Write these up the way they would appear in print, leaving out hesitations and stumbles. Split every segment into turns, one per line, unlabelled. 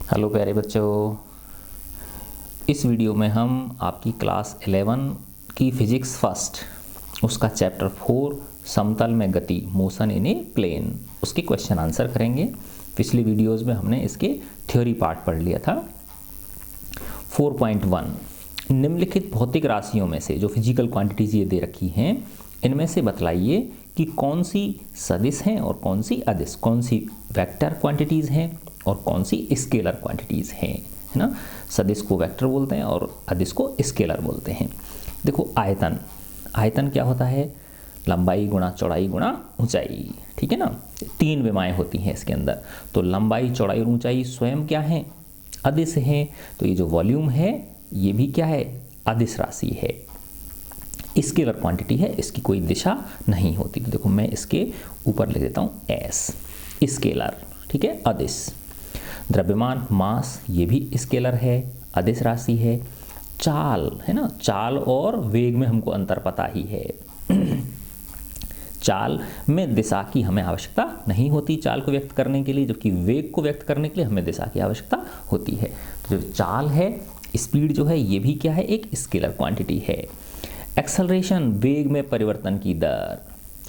Hello प्यारे बच्चों, इस वीडियो में हम आपकी क्लास 11 की फिजिक्स फर्स्ट उसका चैप्टर 4 समतल में गति मोशन इन ए प्लेन उसके क्वेश्चन आंसर करेंगे। पिछली वीडियोस में हमने इसके थ्योरी पार्ट पढ़ लिया था। 4.1 निम्नलिखित भौतिक राशियों में से जो फिजिकल क्वांटिटीज ये दे रखी हैं इनमें से बतलाइए कि कौन सी सदिश हैं और कौन सी अदिश, कौन सी वेक्टर क्वांटिटीज़ हैं और कौन सी स्केलर क्वांटिटीज़ हैं, है ना। सदिश को वेक्टर बोलते हैं और अदिश को स्केलर बोलते हैं। देखो आयतन, आयतन क्या होता है? लंबाई गुणा चौड़ाई गुणा ऊंचाई, ठीक है ना। तीन विमाएँ होती हैं इसके अंदर, तो लंबाई चौड़ाई और ऊंचाई स्वयं क्या है? अदिश है। तो ये जो वॉल्यूम है ये भी क्या है? अदिश राशि है। स्केलर क्वांटिटी है, इसकी कोई दिशा नहीं होती। तो देखो मैं इसके ऊपर लिख देता हूँ एस, स्केलर, ठीक है, अदिश। द्रव्यमान मास ये भी स्केलर है, अदिश राशि है। चाल है ना, चाल और वेग में हमको अंतर पता ही है। चाल में दिशा की हमें आवश्यकता नहीं होती चाल को व्यक्त करने के लिए, जबकि वेग को व्यक्त करने के लिए हमें दिशा की आवश्यकता होती है। तो जो चाल है, स्पीड जो है, ये भी क्या है? एक स्केलर क्वांटिटी है। एक्सेलरेशन वेग में परिवर्तन की दर,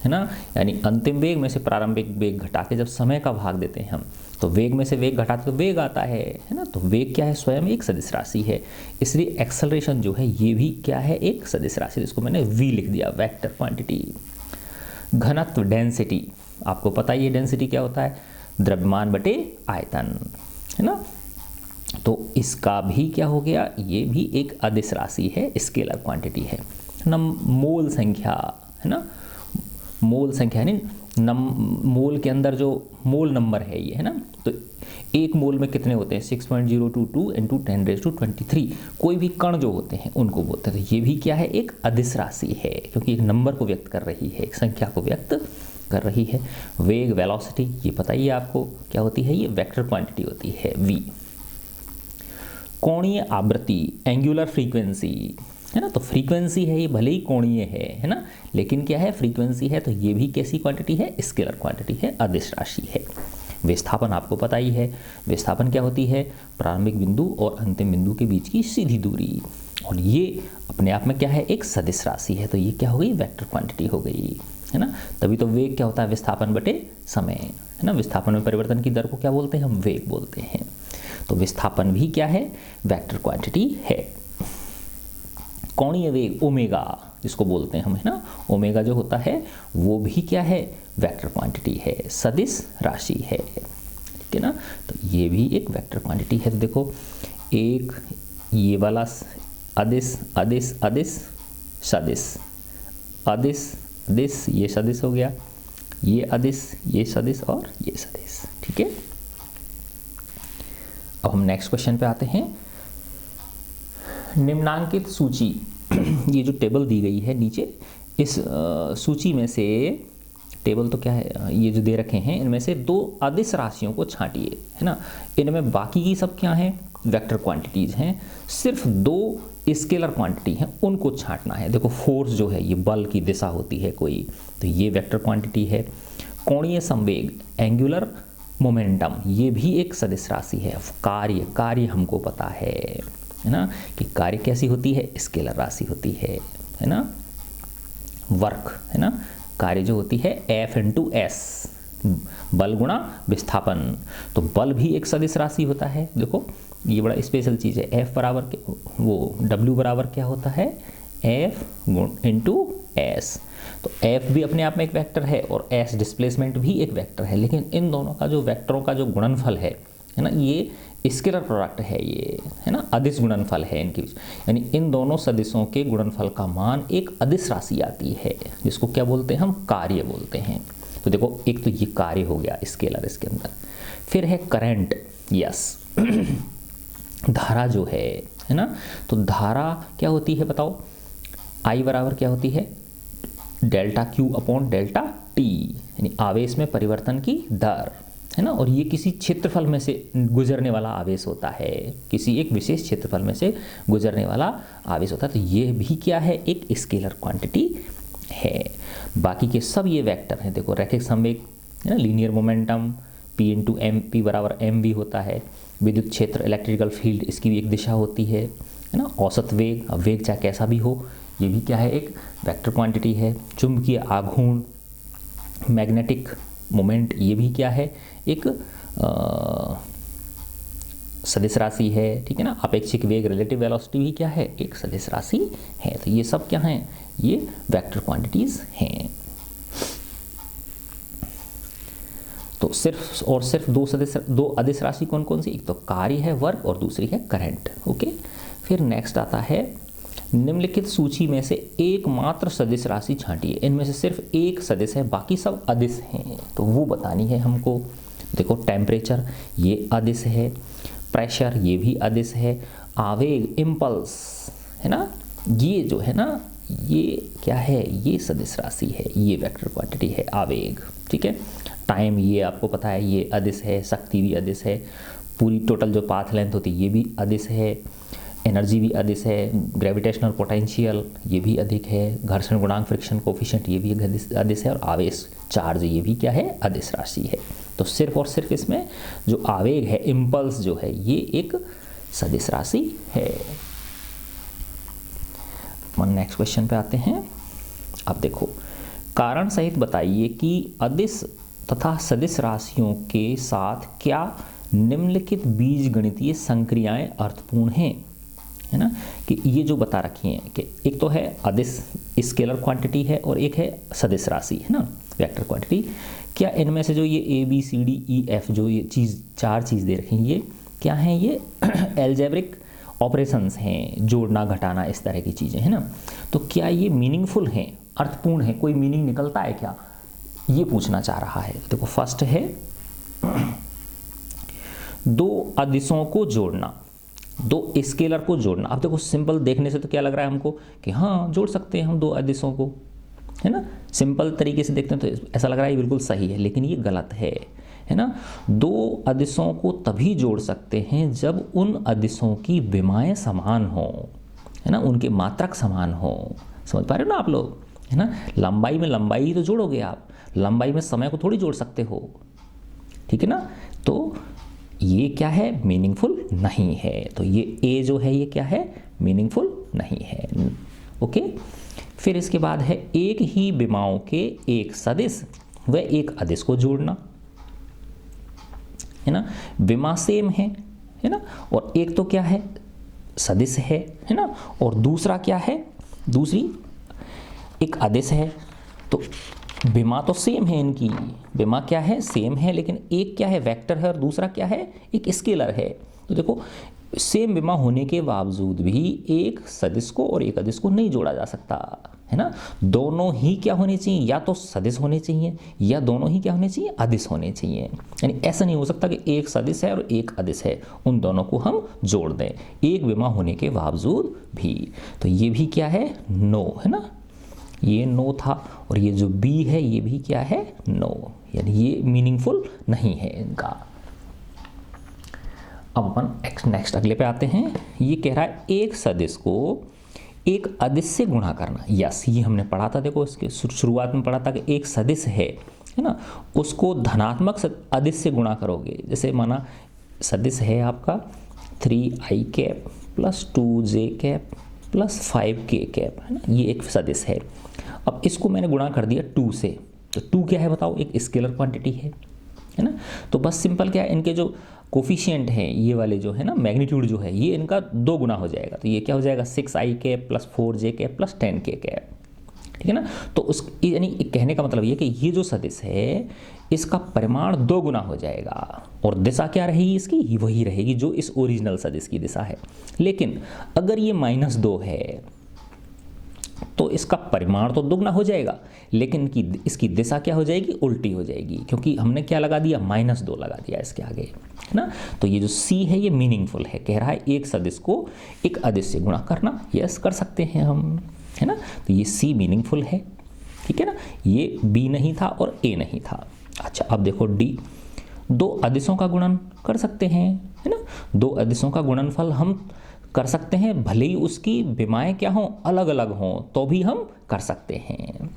है ना, यानी अंतिम वेग में से प्रारंभिक वेग घटा के जब समय का भाग देते हैं हम, तो वेग में से वेग घटाते तो वेग आता है ना। तो वेग क्या है? स्वयं एक सदिश राशि है, इसलिए एक्सेलरेशन जो है ये भी क्या है? एक सदिश राशि। इसको मैंने v लिख दिया, वेक्टर क्वांटिटी। घनत्व डेंसिटी, आपको पता ही है डेंसिटी क्या होता है? द्रव्यमान बटे आयतन, है ना। तो इसका भी क्या हो गया? ये भी एक अदिश राशि है, स्केलर क्वांटिटी है। मोल संख्या, है ना, मोल संख्या यानी मोल के अंदर जो मोल नंबर है ये, है ना। तो एक मोल में कितने होते हैं? 6.022 इंटू 10⁻23। कोई भी कण जो होते हैं उनको बोलते हैं। तो ये भी क्या है? एक अदिश राशि है, क्योंकि एक नंबर को व्यक्त कर रही है, एक संख्या को व्यक्त कर रही है। वेग वेलोसिटी ये पता ही है आपको क्या होती है? ये वेक्टर क्वांटिटी होती है v। कोणीय आवृत्ति एंगुलर फ्रीक्वेंसी, है ना। तो फ्रीक्वेंसी है ये, भले ही कोणीय है ना, लेकिन क्या है? फ्रीक्वेंसी है। तो ये भी कैसी क्वांटिटी है? स्केलर क्वांटिटी है, अदिश राशि है। विस्थापन आपको पता ही है। विस्थापन क्या होती है? प्रारंभिक बिंदु और अंतिम बिंदु के बीच की सीधी दूरी, और ये अपने आप में क्या है? एक सदिश राशि है। तो ये क्या हो गई? वेक्टर क्वांटिटी हो गई, है ना। तभी तो वेग क्या होता है? विस्थापन बटे समय, है ना। विस्थापन में परिवर्तन की दर को क्या बोलते हैं? हम वेग बोलते हैं। तो विस्थापन भी क्या है? वेक्टर क्वांटिटी है। कोणीय वेग ओमेगा जिसको बोलते हैं हम, है ना, ओमेगा जो होता है वो भी क्या है? वेक्टर क्वांटिटी है, सदिश राशि है, ठीक है ना। तो ये भी एक वेक्टर क्वांटिटी है। तो देखो एक ये वाला अदिश अदिश अदिश सदिश, अदिश अदिश, ये सदिश हो गया, ये अदिश, ये सदिश और ये सदिश, ठीक है। अब हम नेक्स्ट क्वेश्चन पे आते हैं। निम्नांकित सूची ये जो टेबल दी गई है नीचे, इस सूची में से टेबल तो क्या है, ये जो दे रखे हैं इनमें से दो अदिश राशियों को छांटिए, है ना। इनमें बाकी की सब क्या हैं? वेक्टर क्वांटिटीज हैं। सिर्फ दो स्केलर क्वांटिटी हैं, उनको छांटना है। देखो फोर्स जो है ये बल की दिशा होती है कोई, तो ये वेक्टर क्वांटिटी है। कोणीय संवेग एंगुलर मोमेंटम ये भी एक सदिश राशि है। कार्य, कार्य हमको पता है ना, कि कार्य कैसी होती है? स्केलर राशि होती है ना। वर्क, है ना, कार्य जो होती है F इंटू एस, बल गुणा विस्थापन। तो बल भी एक सदिश राशि होता है। देखो ये बड़ा स्पेशल चीज़ है। F बराबर वो W बराबर क्या होता है? F into S. तो F भी अपने आप में एक वेक्टर है और S डिस्प्लेसमेंट भी एक वेक्टर है, लेकिन इन दोनों का जो वेक्टरों का जो गुणनफल है ना, ये स्केलर प्रोडक्ट है, ये, है ना, अदिश गुणनफल है इनके बीच। यानी इन दोनों सदिशों के गुणनफल का मान एक अदिश राशि आती है, जिसको क्या बोलते हैं? हम कार्य बोलते हैं। तो देखो एक तो ये कार्य हो गया स्केलर इसके अंदर। फिर है करंट, यस धारा जो है ना। तो धारा क्या होती है बताओ? I बराबर क्या होती है? Delta Q upon delta T, यानी आवेश में परिवर्तन की दर, है ना। और ये किसी क्षेत्रफल में से गुजरने वाला आवेश होता है, किसी एक विशेष क्षेत्रफल में से गुजरने वाला आवेश होता है। तो ये भी क्या है? एक स्केलर क्वांटिटी है। बाकी के सब ये वेक्टर हैं। देखो रैखिक संवेग, है ना, linear momentum, P into m, P बराबर एम वी होता है। विद्युत क्षेत्र इलेक्ट्रिकल फील्ड, इसकी भी एक दिशा होती है ना। औसत वेग, अब वेग चाहे कैसा भी हो, ये भी क्या है, एक वेक्टर क्वांटिटी है। चुंबकीय आघूर्ण, मैग्नेटिक मोमेंट, ये भी क्या है, एक सदिश राशि है, ठीक है ना। अपेक्षिक वेग रिलेटिव वेलोसिटी भी क्या है, एक सदिश राशि है। तो ये सब क्या हैं, ये वेक्टर क्वांटिटीज हैं। तो सिर्फ और सिर्फ दो अदिश राशि कौन कौन सी, एक तो कार्य है वर्क और दूसरी है करंट। ओके, फिर नेक्स्ट आता है निम्नलिखित सूची में से एकमात्र सदिश राशि छांटिए। इनमें से सिर्फ एक सदिश है, बाकी सब अदिश हैं, तो वो बतानी है हमको। देखो टेम्परेचर ये अदिश है, प्रेशर ये भी अदिश है, आवेग इम्पल्स है ना, ये जो है ना ये क्या है, ये सदिश राशि है, ये वेक्टर क्वांटिटी है आवेग, ठीक है। टाइम ये आपको पता है ये अदिश है, शक्ति भी अदिश है, पूरी टोटल जो पाथ लेंथ होती है ये भी अदिश है, एनर्जी भी अदिश है, ग्रेविटेशनल पोटेंशियल ये भी अधिक है, घर्षण गुणांक फ्रिक्शन कोफिशिएंट ये भी अदिश है, और आवेश चार्ज ये भी क्या है, अदिश राशि है। तो सिर्फ और सिर्फ इसमें जो आवेग है, इम्पल्स जो है, ये एक सदिश राशि है। नेक्स्ट क्वेश्चन पे आते हैं। अब देखो, कारण सहित बताइए कि अदिश तथा सदिश राशियों के साथ क्या निम्नलिखित बीजगणितीय संक्रियाएं अर्थपूर्ण हैं, है ना। कि ये जो बता रखी हैं कि एक तो है अदिश स्केलर क्वांटिटी है और एक है सदिश राशि, है ना, वेक्टर क्वांटिटी। क्या इनमें से जो ये a b c d e f जो ये चीज़ चार चीज़ दे रखी हैं, ये क्या हैं, ये एल्जेब्रिक ऑपरेशंस हैं, जोड़ना घटाना इस तरह की चीज़ें, है ना। तो क्या ये मीनिंगफुल हैं, अर्थपूर्ण है, कोई मीनिंग निकलता है क्या, ये पूछना चाह रहा है। देखो फर्स्ट है दो अदिशों को जोड़ना, दो स्केलर को जोड़ना। अब देखो सिंपल देखने से तो क्या लग रहा है हमको कि हाँ जोड़ सकते हैं हम दो अदिशों को, है ना। सिंपल तरीके से देखते हैं तो ऐसा लग रहा है ये बिल्कुल सही है, लेकिन ये गलत है ना। दो अदिशों को तभी जोड़ सकते हैं जब उन अदिशों की विमाएं समान हो, है ना, उनके मात्रक समान हो। समझ पा रहे हो ना आप लोग, है ना। लंबाई में लंबाई तो जोड़ोगे आप, लंबाई में समय को थोड़ी जोड़ सकते हो, ठीक है ना। तो ये क्या है, मीनिंगफुल नहीं है। तो ये ए जो है ये क्या है, मीनिंगफुल नहीं है। ओके, फिर इसके बाद है एक ही विमाओं के एक सदिश व एक अदिश को जोड़ना, है ना। विमा सेम है ना, और एक तो क्या है, सदिश है ना, और दूसरा क्या है, दूसरी एक अदिश है। तो विमा तो सेम है इनकी, विमा क्या है, सेम है, लेकिन एक क्या है, वेक्टर है, और दूसरा क्या है, एक स्केलर है। तो देखो सेम विमा होने के बावजूद भी एक सदिश को और एक अदिश को नहीं जोड़ा जा सकता, है ना। दोनों ही क्या होने चाहिए, या तो सदिश होने चाहिए या दोनों ही क्या होने चाहिए, अदिश होने चाहिए। यानी ऐसा नहीं हो सकता कि एक सदिश है और एक अदिश है, उन दोनों को हम जोड़ दें एक विमा होने के बावजूद भी। तो ये भी क्या है, नो, है ना, ये नो था, और ये जो बी है ये भी क्या है, नो, यानी ये मीनिंगफुल नहीं है इनका। अब अपन नेक्स्ट अगले पे आते हैं। ये कह रहा है एक सदिश को एक अदिश से गुणा करना। यस, ये हमने पढ़ा था, देखो इसके शुरुआत में पढ़ा था कि एक सदिश है ना, उसको धनात्मक अदिश से गुणा करोगे। जैसे माना सदिश है आपका 3i cap plus 2j cap plus 5k cap, है ना, ये एक सदिश है। अब इसको मैंने गुणा कर दिया 2 से, तो 2 क्या है बताओ, एक स्केलर क्वांटिटी है ना। तो बस सिंपल क्या है, इनके जो कोफिशिएंट हैं ये वाले जो है ना, मैग्नीट्यूड जो है ये इनका 2 गुना हो जाएगा। तो ये क्या हो जाएगा, 6i cap plus 4j cap plus 10k cap, ठीक है ना। तो उस यानी कहने का मतलब ये कि ये जो सदिश है इसका परिमाण 2 गुना हो जाएगा, और दिशा क्या रहेगी इसकी, वही रहेगी जो इस ओरिजिनल सदिश की दिशा है। लेकिन अगर ये -2 है तो इसका परिमाण तो दुगना हो जाएगा, लेकिन इसकी दिशा क्या हो जाएगी, उल्टी हो जाएगी, क्योंकि हमने क्या लगा दिया, -2 लगा दिया इसके आगे, है ना। तो ये जो सी है ये मीनिंगफुल है, कह रहा है एक सदिश को एक अदिश से गुणा करना, यस कर सकते हैं हम, है ना। तो ये सी मीनिंगफुल है, ठीक है ना। ये बी नहीं था और ए नहीं था। अच्छा अब देखो डी, दो अदिशों का गुणन कर सकते हैं, है ना। दो अदिशों का गुणनफल हम कर सकते हैं, भले ही उसकी विमाएं क्या हों, अलग अलग हों, तो भी हम कर सकते हैं।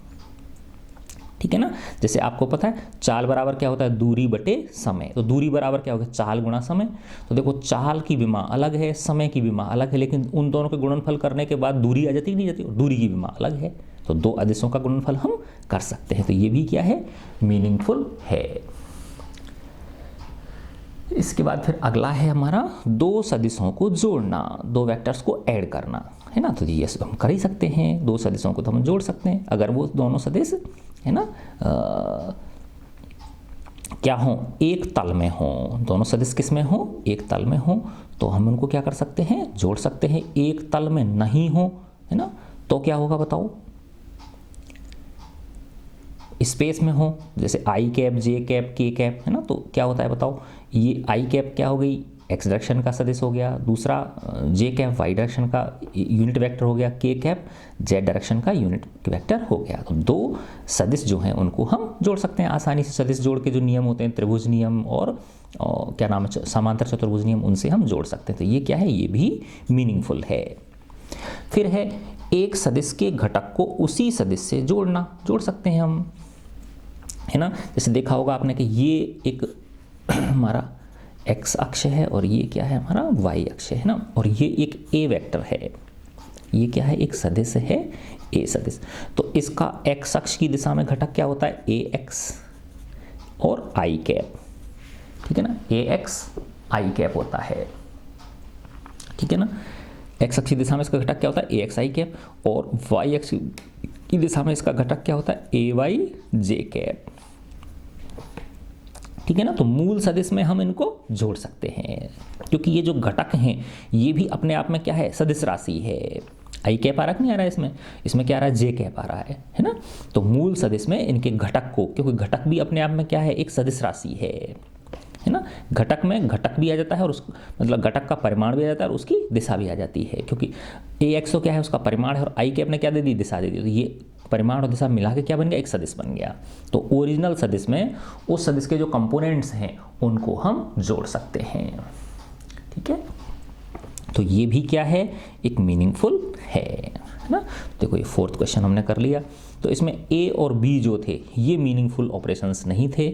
ठीक है ना। जैसे आपको पता है चाल बराबर क्या होता है, दूरी बटे समय, तो दूरी बराबर क्या होगा, चाल गुणा समय। तो देखो चाल की विमा अलग है, समय की विमा अलग है, लेकिन उन दोनों के गुणनफल करने के बाद दूरी आ जाती नहीं जाती, दूरी की विमा अलग है, तो दो आदेशों का गुणनफल हम कर सकते हैं। तो ये भी क्या है, मीनिंगफुल है। इसके बाद फिर अगला है हमारा दो सदिशों को जोड़ना, दो वेक्टर्स को ऐड करना, है ना। तो ये हम कर ही सकते हैं, दो सदिशों को तो हम जोड़ सकते हैं अगर वो दोनों सदिश, है ना, क्या हो, एक तल में हो। दोनों सदिश किस में हो, एक तल में हो, तो हम उनको क्या कर सकते हैं, जोड़ सकते हैं। एक तल में नहीं हो, है ना, तो क्या होगा बताओ, स्पेस में हो, जैसे आई कैप, जे कैप, के कैप, है ना, तो क्या होता है बताओ, ये आई कैप क्या हो गई, एक्स डायरेक्शन का सदिश हो गया, दूसरा जे कैप वाई डायरेक्शन का यूनिट वेक्टर हो गया, के कैप जेड डायरेक्शन का यूनिट वेक्टर हो गया। तो दो सदिश जो हैं उनको हम जोड़ सकते हैं आसानी से। सदिश जोड़ के जो नियम होते हैं, त्रिभुज नियम और क्या नाम है, समांतर चतुर्भुज नियम, उनसे हम जोड़ सकते हैं। तो ये क्या है, ये भी मीनिंगफुल है। फिर है एक सदिश के घटक को उसी सदिश से जोड़ना, जोड़ सकते हैं हम, है ना। जैसे देखा होगा आपने कि ये एक हमारा एक्स अक्ष है और ये क्या है हमारा वाई अक्ष है ना, और ये एक ए वेक्टर है, ये क्या है, एक सदिश है ए सदिश। तो इसका एक्स अक्ष की दिशा में घटक क्या होता है, ए एक्स और आई कैप, ठीक है ना, ए एक्स आई कैप होता है, ठीक है ना। एक्स अक्ष की दिशा में इसका घटक क्या होता है, ए एक्स आई कैप, और वाई अक्ष की दिशा में इसका घटक क्या होता है, ए वाई जे कैप, ठीक है ना। तो मूल सदिश में हम इनको जोड़ सकते हैं, क्योंकि ये जो घटक हैं ये भी अपने आप में क्या है, सदिश राशि है। आई कैप आ रहा नहीं आ रहा है इसमें, इसमें क्या आ रहा है, जे कैप आ रहा है ना। तो मूल सदिश में इनके घटक को, क्योंकि घटक भी अपने आप में क्या है, एक सदिश राशि है ना। घटक में घटक भी आ जाता है और उस मतलब घटक का परिमाण भी आ जाता है और उसकी दिशा भी आ जाती है, क्योंकि ए एक्स तो क्या है, उसका परिमाण है, और आई कैप ने क्या दे दी, दिशा दे दी। तो ये परिमाण और दिशा मिला के क्या बन गया, एक सदिश बन गया। तो ओरिजिनल सदिश में उस सदिश के जो कंपोनेंट्स हैं उनको हम जोड़ सकते हैं, ठीक है। तो ये भी क्या है, एक मीनिंगफुल है ना। देखो ये फोर्थ क्वेश्चन हमने कर लिया। तो इसमें ए और बी जो थे ये मीनिंगफुल ऑपरेशंस नहीं थे,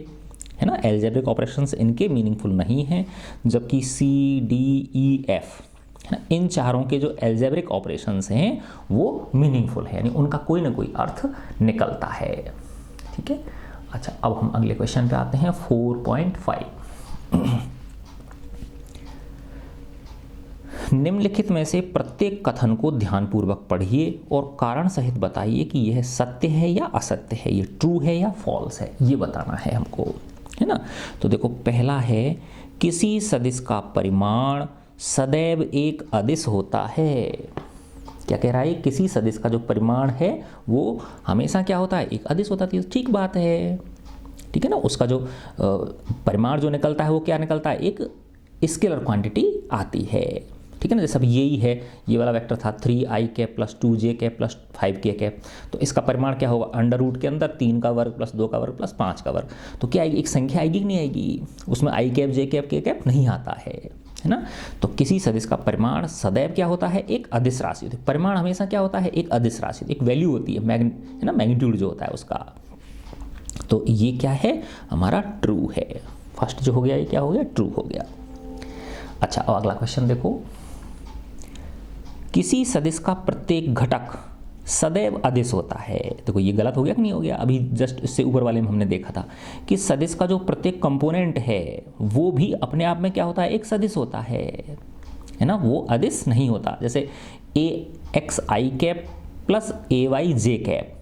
है ना, एल्जेब्रिक ऑपरेशंस इनके मीनिंगफुल नहीं हैं, जबकि सी डी ई एफ, है ना, इन चारों के जो एल्जेब्रिक ऑपरेशंस हैं वो मीनिंगफुल है, यानी उनका कोई ना कोई अर्थ निकलता है, ठीक है। अच्छा, अब हम अगले क्वेश्चन पे आते हैं 4.5। निम्नलिखित में से प्रत्येक कथन को ध्यानपूर्वक पढ़िए और कारण सहित बताइए कि यह सत्य है या असत्य है, ये ट्रू है या फॉल्स है, ये बताना है हमको, है ना। तो देखो पहला है, किसी सदिश का परिमाण सदैव एक अदिश होता है। क्या कह रहा है, किसी सदिश का जो परिमाण है वो हमेशा क्या होता है, एक अदिश होता है। ठीक बात है, ठीक है ना। उसका जो परिमाण जो निकलता है वो क्या निकलता है, एक स्केलर क्वांटिटी आती है, ठीक है ना। जैसे अब यही है, ये वाला वेक्टर था 3i cap plus 2j cap plus 5k cap, तो इसका परिमाण क्या होगा, अंडर रूट के अंदर 3 का वर्ग प्लस 2 का वर्ग प्लस 5 का वर्ग। तो क्या आएगी, एक संख्या आएगी कि नहीं आएगी, उसमें i cap j cap k cap नहीं आता है ना। तो किसी सदिश का परिमाण सदैव क्या होता है, एक अदिश राशि होती है। परिमाण हमेशा क्या होता है, एक अदिश राशि, एक वैल्यू होती है, है ना, मैग्नीट्यूड जो होता है उसका। तो ये क्या है, हमारा ट्रू है। फर्स्ट जो हो गया ये क्या हो गया, ट्रू हो गया। अच्छा, अब अगला क्वेश्चन देखो, किसी सदिश का प्रत्येक घटक सदैव अदिश होता है। देखो ये गलत हो गया कि नहीं हो गया, अभी जस्ट इससे ऊपर वाले में हमने देखा था कि सदिश का जो प्रत्येक कंपोनेंट है वो भी अपने आप में क्या होता है, एक सदिश होता है ना, वो अदिश नहीं होता। जैसे ए एक्स आई कैप प्लस ए वाई जे कैप,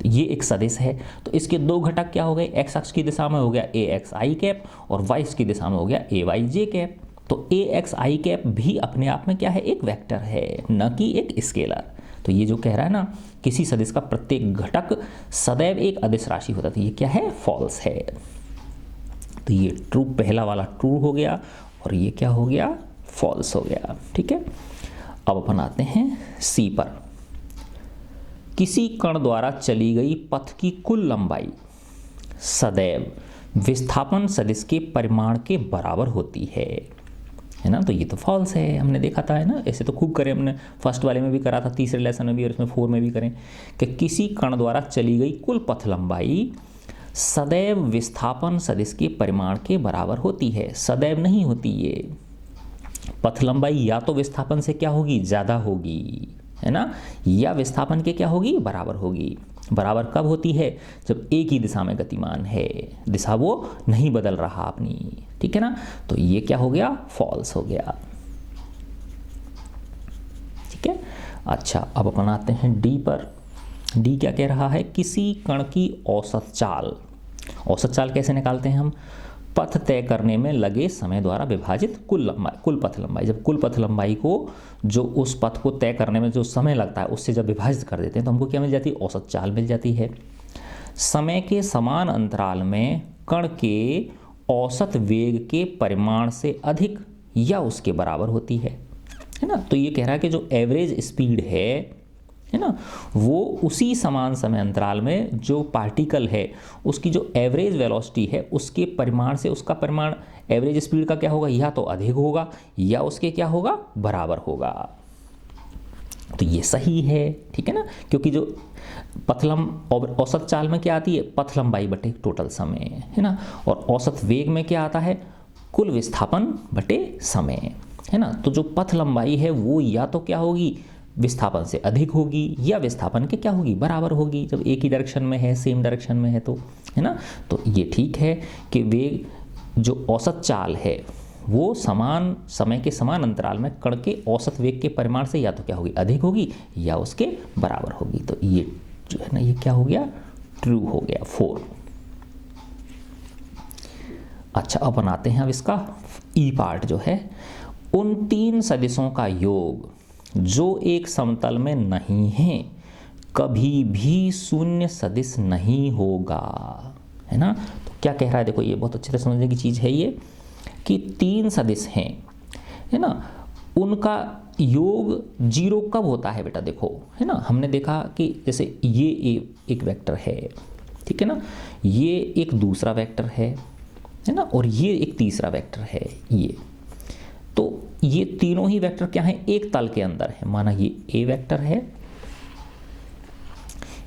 ये एक सदिश है, तो इसके दो घटक क्या हो गए, एक्स अक्ष की दिशा में हो गया ए एक्स आई कैप और वाई अक्ष की दिशा में हो गया ए वाई जे कैप। तो ए एक्स आई कैप भी अपने आप में क्या है, एक वेक्टर है, न कि एक स्केलर। तो ये जो कह रहा है ना, किसी सदिश का प्रत्येक घटक सदैव एक अदिश राशि होता है, ये क्या है, फॉल्स है। तो ये ट्रू, पहला वाला ट्रू हो गया और ये क्या हो गया, फॉल्स हो गया, ठीक है। अब अपन आते हैं सी पर। किसी कण द्वारा चली गई पथ की कुल लंबाई सदैव विस्थापन सदिश के परिमाण के बराबर होती है। है ना। तो ये तो फॉल्स है, हमने देखा था, है ना। ऐसे तो खूब करें हमने, फर्स्ट वाले में भी करा था, तीसरे लेसन में भी, और इसमें 4 में भी करें कि किसी कण द्वारा चली गई कुल पथ लंबाई सदैव विस्थापन सदिश के परिमाण के बराबर होती है। सदैव नहीं होती ये पथ लंबाई, या तो विस्थापन से क्या होगी, ज़्यादा होगी, है ना, या विस्थापन के क्या होगी, बराबर होगी। बराबर कब होती है, जब एक ही दिशा में गतिमान है, दिशा वो नहीं बदल रहा अपनी, ठीक है ना। तो ये क्या हो गया, फॉल्स हो गया, ठीक है। अच्छा, अब अपन आते हैं डी पर। डी क्या कह रहा है, किसी कण की औसत चाल। औसत चाल कैसे निकालते हैं हम, पथ तय करने में लगे समय द्वारा विभाजित कुल पथ लंबाई। जब कुल पथ लंबाई को, जो उस पथ को तय करने में जो समय लगता है, उससे जब विभाजित कर देते हैं तो हमको क्या मिल जाती है, औसत चाल मिल जाती है। समय के समान अंतराल में कण के औसत वेग के परिमाण से अधिक या उसके बराबर होती है ना। तो ये कह रहा है कि जो एवरेज स्पीड है ना, वो उसी समान समय अंतराल में जो पार्टिकल है उसकी जो एवरेज वेलोसिटी है उसके परिमाण से, उसका परिमाण एवरेज स्पीड का क्या होगा, या तो अधिक होगा या उसके क्या होगा, बराबर होगा। तो ये सही है, ठीक है ना, क्योंकि जो और औसत चाल में क्या आती है, पथ लंबाई बटे टोटल समय, है ना, और औसत वेग में क्या आता है, कुल विस्थापन बटे समय, है ना। तो जो पथ लंबाई है वो या तो क्या होगी, विस्थापन से अधिक होगी, या विस्थापन के क्या होगी, बराबर होगी, जब एक ही डायरेक्शन में है, सेम डायरेक्शन में है तो, है ना। तो ये ठीक है कि वेग, जो औसत चाल है वो समान समय के समान अंतराल में कण के औसत वेग के परिमाण से या तो क्या होगी, अधिक होगी या उसके बराबर होगी। तो ये जो है ना, ये क्या हो गया, ट्रू हो गया, 4। अच्छा, अब बनाते हैं अब इसका ई पार्ट जो है, उन 3 सदिशों का योग जो एक समतल में नहीं है कभी भी शून्य सदिश नहीं होगा, है ना। तो क्या कह रहा है, देखो ये बहुत अच्छे से समझने की चीज़ है ये, कि 3 सदिश हैं, है ना, उनका योग 0 कब होता है बेटा, देखो, है ना। हमने देखा कि जैसे ये एक वेक्टर है, ठीक है ना, ये एक दूसरा वेक्टर है ना, और ये एक तीसरा वेक्टर है, ये तो ये तीनों ही वेक्टर क्या हैं, एक तल के अंदर है। माना ये ए वेक्टर है,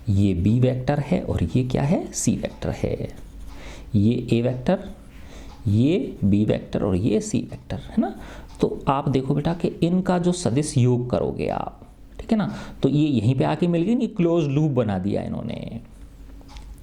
ये बी वेक्टर है, और ये क्या है, सी वेक्टर है। ये ए वेक्टर, ये बी वेक्टर और ये सी वेक्टर, है ना। तो आप देखो बेटा कि इनका जो सदिश योग करोगे आप, ठीक है ना, तो ये यहीं पे आके मिल गई, नहीं, क्लोज लूप बना दिया इन्होंने,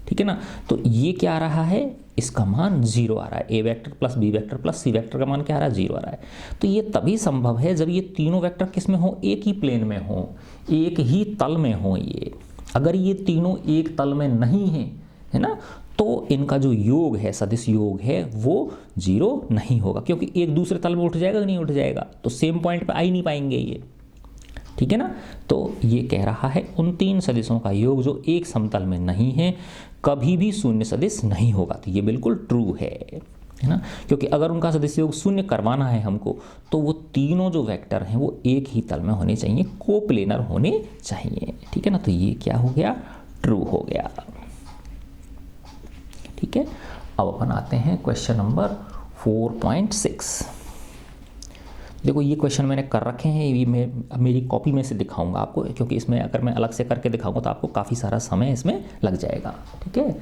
ठीक है ना। तो ये क्या आ रहा है, इसका मान 0 आ रहा है, A vector plus B vector plus C vector का मान क्या आ रहा है, 0 आ रहा है। तो ये तभी संभव है जब ये तीनों वेक्टर किस में हो, एक ही प्लेन में हो, एक ही तल में हो। ये अगर ये तीनों एक तल में नहीं है, है ना, तो इनका जो योग है, सदिश योग है, वो 0 नहीं होगा, क्योंकि एक दूसरे तल में उठ जाएगा कि नहीं उठ जाएगा, तो सेम पॉइंट पे आ ही नहीं पाएंगे ये, ठीक है ना। तो ये कह रहा है उन 3 सदिशों का योग जो एक समतल में नहीं है कभी भी शून्य सदिश नहीं होगा। तो ये बिल्कुल ट्रू है ना, क्योंकि अगर उनका सदिश योग शून्य करवाना है हमको, तो वो तीनों जो वेक्टर हैं वो एक ही तल में होने चाहिए, कोप्लेनर होने चाहिए, ठीक है ना। तो ये क्या हो गया, ट्रू हो गया, ठीक है। अब अपन आते हैं क्वेश्चन नंबर 4.6। देखो ये क्वेश्चन मैंने कर रखे हैं, ये मैं अब मेरी कॉपी में से दिखाऊंगा आपको, क्योंकि इसमें अगर मैं अलग से करके दिखाऊंगा तो आपको काफ़ी सारा समय इसमें लग जाएगा, ठीक है।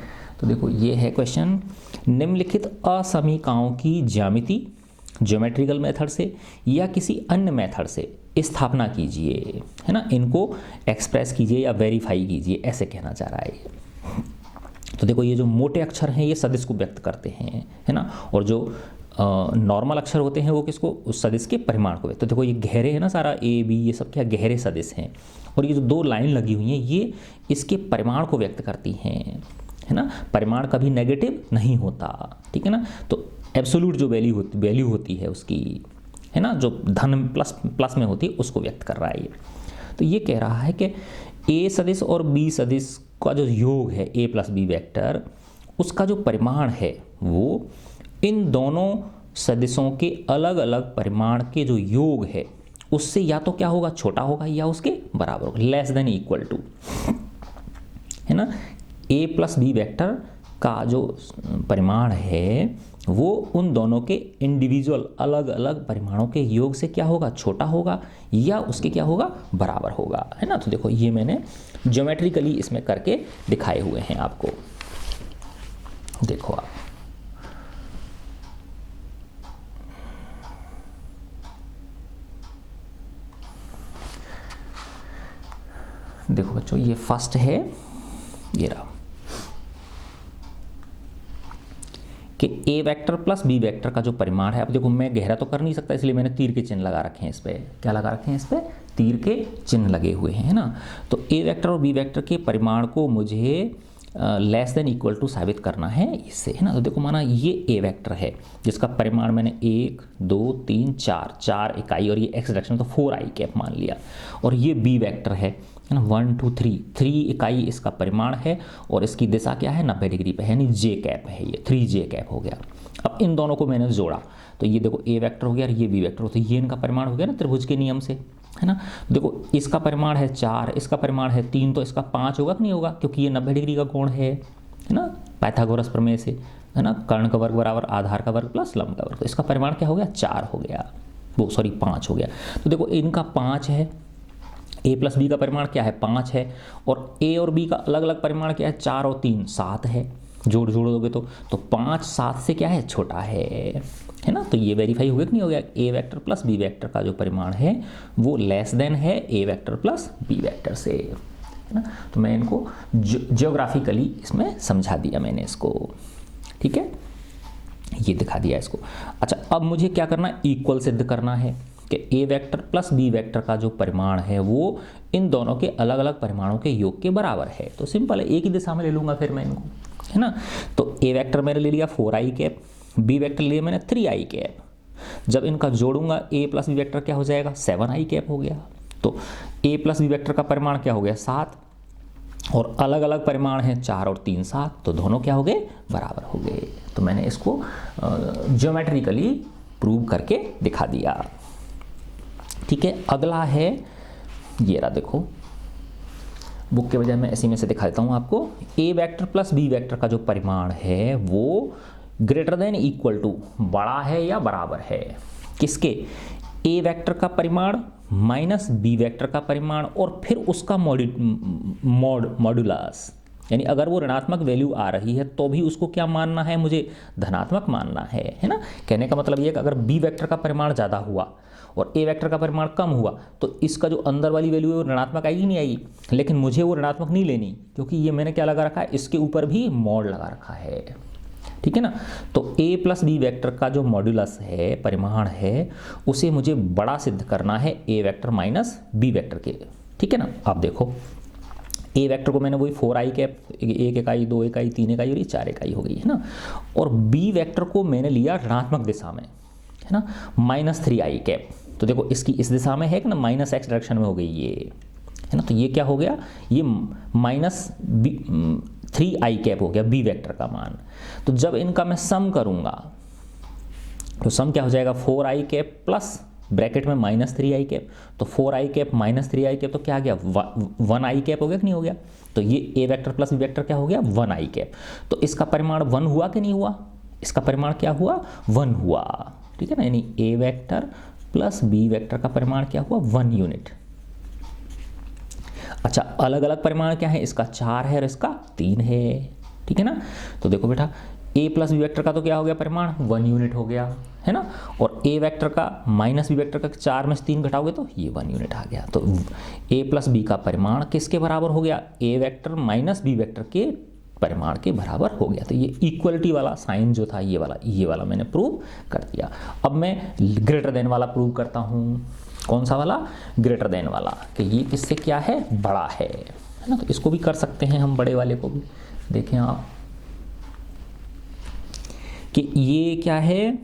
तो देखो ये है क्वेश्चन, निम्नलिखित असमीकाओं की ज्यामिति ज्योमेट्रिकल मेथड से या किसी अन्य मेथड से स्थापना कीजिए, है ना, इनको एक्सप्रेस कीजिए या वेरीफाई कीजिए, ऐसे कहना चाह रहा है ये। तो देखो ये जो मोटे अक्षर हैं ये सदिश को व्यक्त करते हैं, है ना, और जो नॉर्मल अक्षर होते हैं वो किसको, उस सदिश के परिमाण को। तो देखो ये गहरे है ना, सारा ए बी ये सब क्या गहरे सदिश हैं, और ये जो 2 लाइन लगी हुई हैं ये इसके परिमाण को व्यक्त करती हैं, है ना। परिमाण कभी नेगेटिव नहीं होता, ठीक है ना। तो एब्सोल्यूट जो वैल्यू होती है उसकी, है ना, जो धन प्लस में होती है उसको व्यक्त कर रहा है ये। तो ये कह रहा है कि ए सदिश और बी सदिश का जो योग है, ए प्लस बी वेक्टर, उसका जो परिमाण है वो इन दोनों सदिशों के अलग अलग परिमाण के जो योग है उससे या तो क्या होगा, छोटा होगा या उसके बराबर होगा, लेस देन इक्वल टू, है ना। ए प्लस बी वेक्टर का जो परिमाण है वो उन दोनों के इंडिविजुअल अलग अलग परिमाणों के योग से क्या होगा, छोटा होगा या उसके क्या होगा, बराबर होगा, है ना। तो देखो ये मैंने ज्योमेट्रिकली इसमें करके दिखाए हुए हैं आपको, देखो आप। देखो बच्चों ये फर्स्ट है, ये रहा कि A vector plus B vector का जो परिमाण है। अब देखो मैं गहरा तो कर नहीं सकता, इसलिए मैंने तीर के चिन्ह लगा रखे हैं इस पे। क्या लगा रखे हैं इस पे, तीर के चिन्ह लगे हुए हैं, है ना। तो ए वेक्टर और बी वेक्टर के परिमाण को मुझे लेस देन इक्वल टू साबित करना है इससे, है ना। तो देखो माना ये ए वेक्टर है जिसका परिमाण मैंने 1 2 3 4 इकाई और ये एक्स डायरेक्शन तो 4 आई कैप मान लिया। और ये बी वेक्टर है ना, 1 2 3 इकाई इसका परिमाण है और इसकी दिशा क्या है, 90 डिग्री पे है, यानी जे कैप है, ये 3 जे कैप हो गया। अब इन दोनों को मैंने जोड़ा तो ये देखो ए वेक्टर हो गया और ये बी वेक्टर हो, तो ये इनका परिमाण हो गया ना त्रिभुज के नियम से, है ना। देखो इसका परिमाण है 4, इसका परिमाण है 3, तो इसका 5 होगा कि नहीं होगा, क्योंकि ये 90 डिग्री का कोण है ना, पाइथागोरस प्रमेय से, है ना। कर्ण का वर्ग बराबर आधार का वर्ग प्लस लंब का वर्ग, तो इसका परिमाण क्या हो गया, 4 हो गया, वो सॉरी 5 हो गया। तो देखो इनका 5 है, ए प्लस बी का परिमाण क्या है, 5 है, और ए और बी का अलग अलग परिमाण क्या है, 4 और 3 7 है, जोड़ दोगे तो 5 7 से क्या है, छोटा है ना। तो ये वेरीफाई हो गया कि नहीं हो गया, ए वेक्टर प्लस बी वेक्टर का जो परिमाण है वो लेस देन है A vector plus B vector से, है ना। तो मैं इनको ज्योग्राफिकली इसमें समझा दिया मैंने इसको, ठीक है, ये दिखा दिया इसको। अच्छा अब मुझे क्या करना है, इक्वल सिद्ध करना है कि A vector plus B vector का जो परिमाण है वो इन दोनों के अलग अलग परिमाणों के योग के बराबर है। तो सिंपल है, एक ही दिशा में ले लूंगा फिर मैं इनको, है ना। तो ए वेक्टर मैंने ले लिया 4 आई कैप, बी वेक्टर लिए मैंने 3 आई कैप। जब इनका जोड़ूंगा ए प्लस बी वेक्टर क्या हो जाएगा, 7 आई कैप हो गया। तो ए प्लस बी वेक्टर का परिमाण क्या हो गया, 7, और अलग अलग परिमाण हैं 4 और 3 7, तो दोनों क्या हो गए, बराबर हो गए। तो मैंने इसको ज्योमेट्रिकली प्रूव करके दिखा दिया, ठीक है। अगला है ये रहा, देखो बुक के बजाय मैं इसी में से दिखा देता हूँ आपको। ए वेक्टर प्लस बी वेक्टर का जो परिमाण है वो ग्रेटर देन इक्वल टू, बड़ा है या बराबर है, किसके, ए वेक्टर का परिमाण माइनस बी वेक्टर का परिमाण और फिर उसका मॉडुलस, यानी अगर वो ऋणात्मक वैल्यू आ रही है तो भी उसको क्या मानना है, मुझे धनात्मक मानना है ना। कहने का मतलब ये कि अगर बी वेक्टर का परिमाण ज़्यादा हुआ और ए वेक्टर का परिमाण कम हुआ तो इसका जो अंदर वाली वैल्यू है वो ऋणात्मक आएगी नहीं आएगी, लेकिन मुझे वो ऋणात्मक नहीं लेनी, क्योंकि ये मैंने क्या लगा रखा है, इसके ऊपर भी मॉड लगा रखा है, ठीक है ना। तो ए प्लस बी वेक्टर का जो मॉड्यूलस है, परिमाण है, उसे मुझे बड़ा सिद्ध करना है A vector minus B vector के, ठीक है ना। आप देखो ए वेक्टर को मैंने वही 4 आई कैप, 1 इकाई 2 इकाई 3 इकाई और ये 4 इकाई हो गई, है ना। और बी वेक्टर को मैंने लिया ऋणात्मक दिशा में, है ना, -3 आई कैप। तो देखो इसकी इस दिशा में है कि ना, माइनस एक्स डायरेक्शन में हो गई ये, है ना। तो ये क्या हो गया, ये -3 आई कैप हो गया बी वेक्टर का मान। तो जब इनका मैं सम करूंगा तो सम क्या हो जाएगा, 4 आई कैप प्लस ब्रैकेट में -3 आई कैप, तो 4 आई कैप -3 आई कैप तो क्या आ गया, 1 आई कैप हो गया कि नहीं हो गया। तो ये ए वेक्टर प्लस बी वेक्टर क्या हो गया, 1 आई कैप। तो इसका परिमाण 1 हुआ कि नहीं हुआ, इसका परिमाण क्या हुआ, 1 हुआ, ठीक है ना। यानी ए वेक्टर प्लस बी वेक्टर का परिमाण क्या हुआ, 1 यूनिट। अच्छा अलग अलग परिमाण क्या है, इसका 4 है और इसका 3 है, ठीक है ना। तो देखो बेटा ए प्लस बी वेक्टर का तो क्या हो गया परिमाण, 1 यूनिट हो गया, है ना। और ए वेक्टर का माइनस बी वेक्टर का 4 में से 3 घटाओगे तो ये 1 यूनिट आ गया। तो ए प्लस बी का परिमाण किसके बराबर हो गया, ए वेक्टर माइनस बी वेक्टर के परिमाण के बराबर हो गया। तो ये इक्वलिटी वाला साइन जो था ये वाला मैंने प्रूव कर दिया। अब मैं ग्रेटर देन वाला प्रूव करता हूँ, कौन सा वाला, ग्रेटर देन वाला, कि ये किससे क्या है, बड़ा है ना। तो इसको भी कर सकते हैं हम, बड़े वाले को भी देखें आप कि ये क्या है,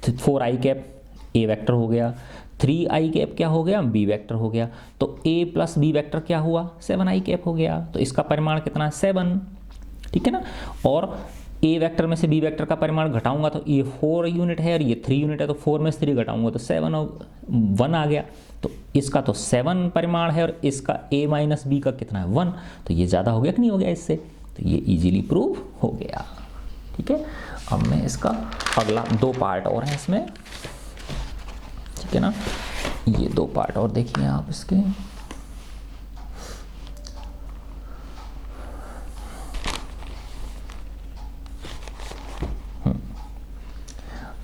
4 आई कैप ए वेक्टर हो गया, 3 आई कैप क्या हो गया, बी वेक्टर हो गया। तो ए प्लस बी वेक्टर क्या हुआ, 7 आई कैप हो गया। तो इसका परिमाण कितना है, 7, ठीक है ना। और ए वेक्टर में से बी वेक्टर का परिमाण घटाऊंगा तो ये 4 यूनिट है और ये 3 यूनिट है, तो 4 में से 3 घटाऊंगा तो 7 और 1 आ गया। तो इसका तो 7 परिमाण है और इसका ए माइनस बी का कितना है, 1। तो ये ज़्यादा हो गया कि नहीं हो गया इससे, तो ये इजीली प्रूव हो गया, ठीक है, अब मैं इसका अगला 2 पार्ट और हैं इसमें, ठीक है ना, ये 2 पार्ट और देखिए आप इसके।